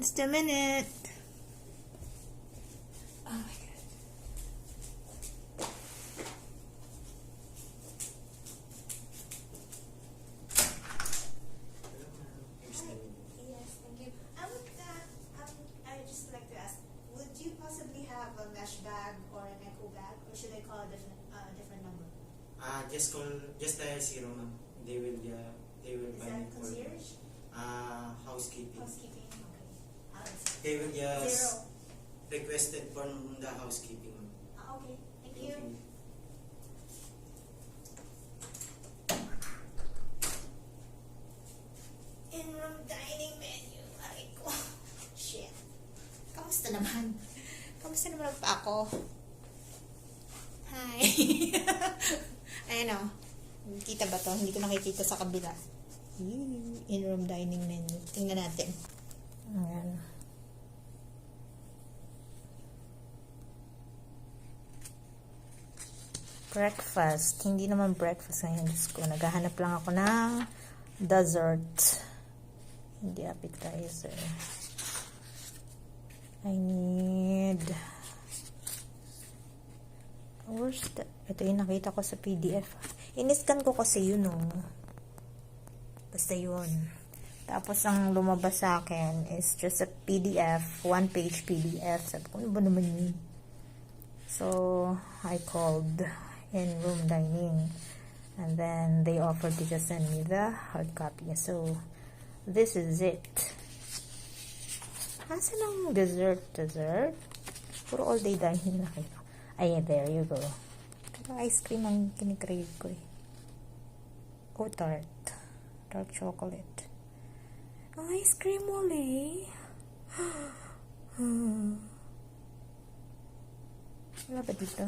Just a minute. Oh my god. Yes, thank you. I would just like to ask, would you possibly have a mesh bag or an echo bag, or should I call a different number? Just a zero, ma'am. They will Is buy that it for you. concierge? Housekeeping. Housekeeping? Okay. They will just Zero. requested from the housekeeping, ma'am. Okay, thank you. In-room dining menu. Aray ko. Shit. Kamusta naman? Kamusta naman pa ako? Hi. Ayan o. Kita ba to? Hindi ko nakikita sa kabila. In-room dining menu. Tingnan natin. Ayan. Breakfast. Hindi naman breakfast ngayon. Diyos ko. Naghahanap lang ako ng dessert. Hindi appetizer. I need... Where's the... Ito yung nakita ko sa PDF. In-scan ko kasi yun, oh. Basta yun. Tapos ang lumabas sa akin is just a PDF. One-page PDF. Sabi ko, ano ba naman yun? So, I called in-room dining. And then, they offered to just send me the hard copy. So, this is it. Asan ang dessert? Puro all-day dining na kayo. Ay, there you go. Pero ice cream ang kinikrave ko eh. Oh, tart. Dark chocolate. Ice cream ulit. Wala ba dito?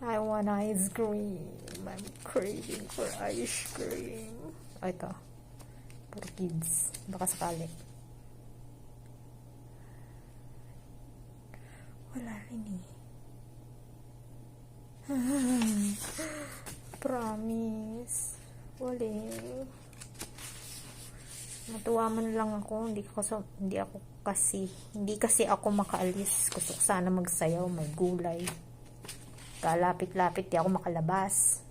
I want ice cream. I'm craving for ice cream. Oh, ito. For kids. Baka sakali. Wala rin eh. Promise. Wala. Natuwa man lang ako. Hindi kasi ako makaalis. Gusto ko sana magsayaw. May gulay. Kalapit-lapit di ako makalabas.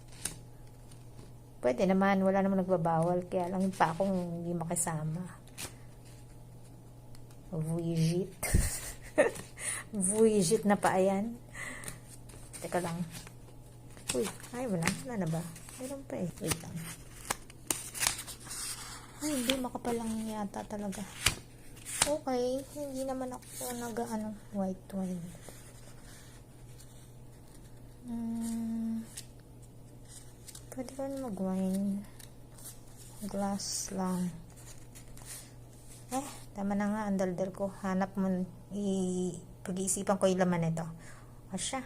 Pwede naman. Wala naman nagbabawal. Kaya lang pa akong hindi makasama. Vuijit. Vuijit na pa ayan. Teka lang. Uy, ay wala. Wala na ba? Meron pa eh. Wait lang. Ay, hindi makapalang yata talaga. Okay, hindi naman ako white wine. Pwede ba mag-wine? Glass lang. Tama na nga, ang daldal ko. Hanap mo, pag-iisipan ko yung laman nito. O siya.